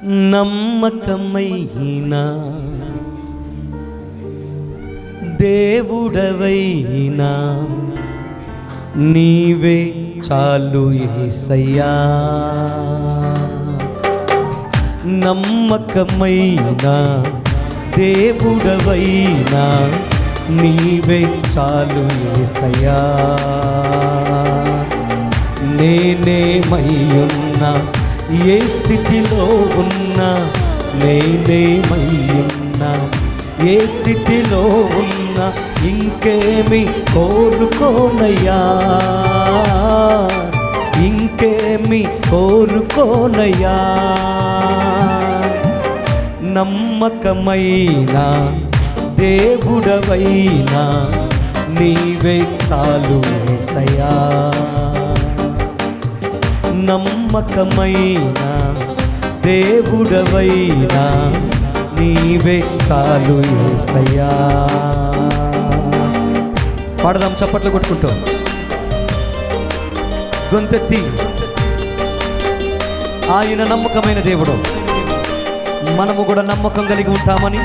నమ్మకమైన దేవుడవైనా నీవే చాలు యేసయ్యా. నమ్మకమైన దేవుడవైనా నీవే చాలు యేసయ్యా. నేనేమయ్యున్నా ఏ స్థితిలో ఉన్నా, నేనేమయ్యున్నా ఏ స్థితిలో ఉన్నా, ఇంకేమి కోరుకోనయ్యా, ఇంకేమి కోరుకోనయ్యా. నమ్మకమైన దేవుడవైనా నీవే చాలు యేసయ్యా. నమ్మకమైన దేవుడవైనా నీవే చాలు యేసయ్యా. పాడదాం చప్పట్లు కొట్టుకుంటూ గొంతెత్తి. ఆయన నమ్మకమైన దేవుడు, మనము కూడా నమ్మకం కలిగి ఉంటామని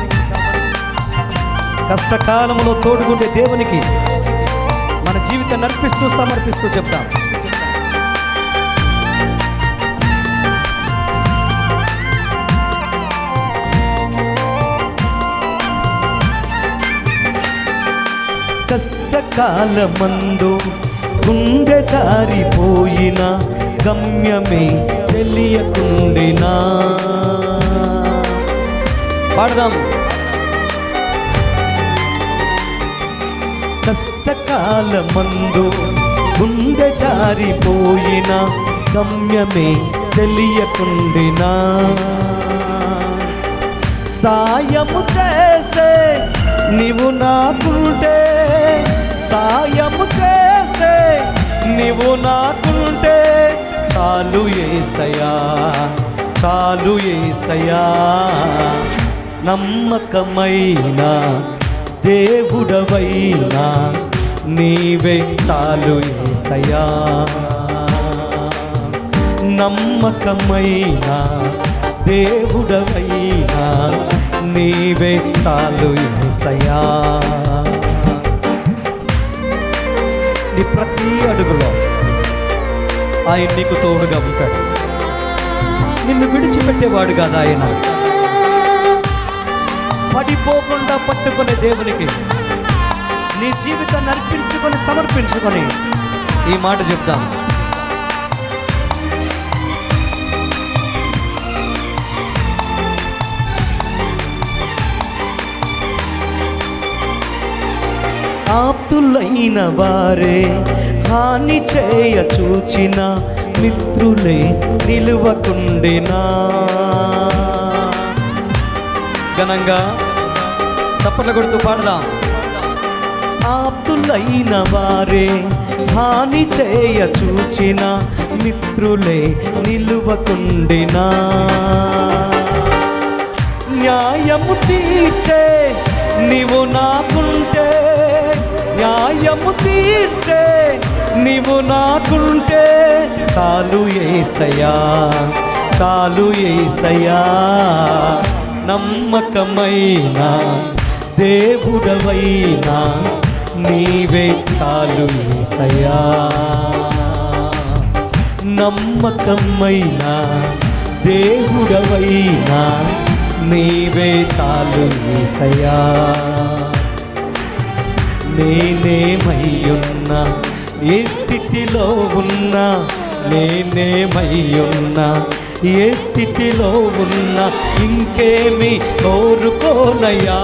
కష్టకాలంలో తోడుగుండే దేవునికి మన జీవితాన్ని అర్పిస్తూ సమర్పిస్తూ చెప్తాం. కష్టకాలమందు గుండె జారిపోయిన, గమ్యమే తెలియకుండినా. పాడదాం. కష్టకాలమందు గుండె జారిపోయిన, గమ్యమే తెలియకుండినా. సాయము చేసే నీవు నాకుంటే, సాయము చేసే నీవు నాకుంటే చాలు యేసయ్యా, చాలు యేసయ్యా. నమ్మకమైన దేవుడవైనా నీవే చాలు యేసయ్యా. నమ్మకమైన దేవుడవైనా నీవే చాలు యేసయ్యా. నీ ప్రతి అడుగులో ఆయన నీకు తోడుగా ఉంటాడు. నిన్ను విడిచిపెట్టేవాడు కాదు ఆయన. పడిపోకుండా పట్టుకునే దేవునికి నీ జీవితాన్ని అర్పించుకొని సమర్పించుకొని ఈ మాట చెప్తాం. ఆప్తులైన వారే హాని చేయ చూచిన, మిత్రులే నిలువకుండినా. ఘనంగా చప్పట్లు కొడుతూ పాడదాం. ఆప్తులైన వారే హాని చేయ చూచిన, మిత్రులే నిలువకుండినా. న్యాయము తీర్చే నీవు నాకుంటే, న్యాయము తీర్చే నీవు నాకుంటే చాలు యేసయ్యా, చాలు యేసయ్యా. నమ్మకమైన దేవుడవైనా నీవే చాలు యేసయ్యా. నమ్మకమైన దేవుడవైనా నీవే చాలు యేసయ్యా. నేనేమయ్యున్నా ఏ స్థితిలో ఉన్నా, నేనేమయ్యున్నా ఏ స్థితిలో ఉన్నా, ఇంకేమి కోరుకోనయ్యా,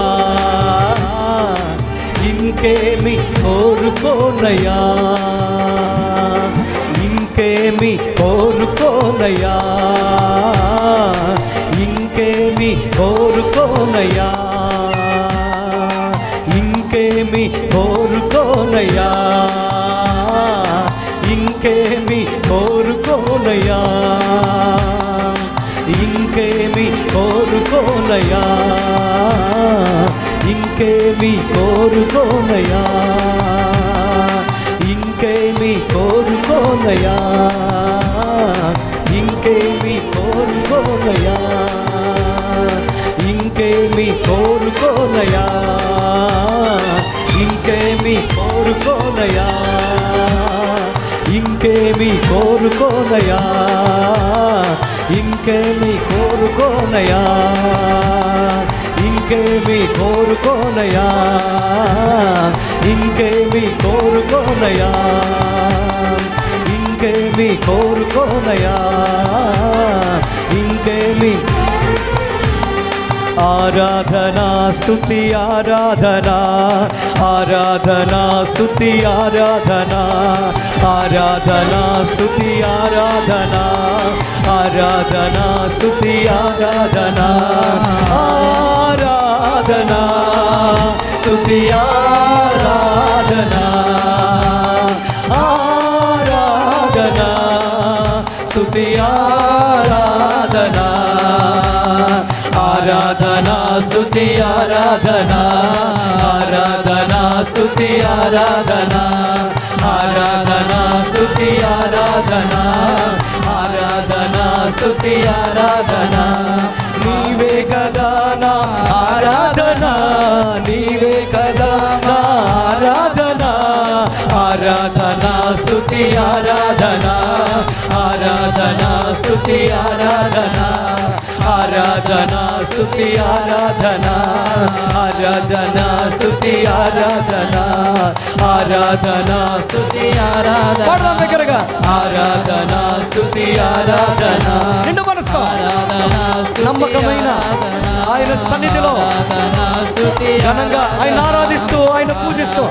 ఇంకేమి కోరుకోనయ్యా, ఇంకేమి కోరుకోనయ్యా, ఇంకేమి కోరుకోనయ్యా, ఇంకేమి కోరుకోనయ్యా, ఇంకేమి కోరుకోనయ్యా, ఇంకేమి కోరుకోనయ్యా, ఇంకేమి కోరుకోనయ్యా, ఇంకేమి కోరుకోనయ్యా, ఇంకేమి కోరుకోనయ్యా. ఇంకేమి కోరుకోనయా, ఇంకేమి కోరుకోనయా, ఇంకేమి కోరుకోనయా, ఇంకేమి కోరుకోనయా, ఇంకేమి కోరుకోనయా, ఇంకేమి కోరుకోనయా, ఇంకేమి కోరుకోనయా, ఇంకేమి. ఆరాధనా స్తుతి ఆరాధనా, ఆరాధనా స్తుతి ఆరాధనా, ఆరాధనా స్తుతి ఆరాధనా, ఆరాధనా స్తుతి ఆరాధనా, ఆరాధనా స్తుతి ఆరాధనా, ఆరాధనా స్తుతి ఆరాధనా, ఆరాధనా స్తుతి ఆరాధనా, ఆరాధనా స్తుతి ఆరాధనా, ఆరాధనా స్తుతి ఆరాధనా, ఆరాధనా స్తుతి ఆరాధనా. నీవే కదా నా ఆరాధనా, నీవే కదా నా ఆరాధనా, ఆరాధనా స్తుతి ఆరాధనా, ఆరాధనా స్తుతి ఆరాధనా, ఆరాధనా స్తుతి ఆరాధనా, ఆరాధనా స్తుతి ఆరాధనా, ఆరాధనా స్తుతి ఆరాధనా, దగ్గరగా ఆరాధనా స్తుతి ఆరాధనా. నిండు మనసుతో నమ్మకమైన ఆయన సన్నిధిలో ఘనంగా ఆయన ఆరాధిస్తూ ఆయన పూజిస్తూ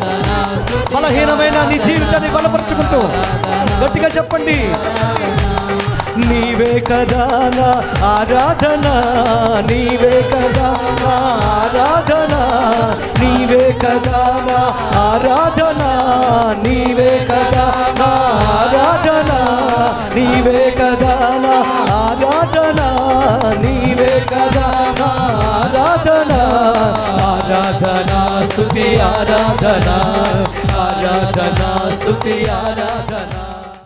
బలహీనమైన నీ జీవితాన్ని బలపరుచుకుంటూ గట్టిగా చెప్పండి. నీవే కదా నా ఆరాధన, నీవే కదా నా ఆరాధన, నీవే కదా నా ఆరాధన, నీవే కదా నా ఆరాధన, నీవే కదా నా ఆరాధన, నీవే కదా నా ఆరాధన, ఆరాధనా స్తుతి ఆరాధనా, ఆరాధనా స్తుతి ఆరాధనా.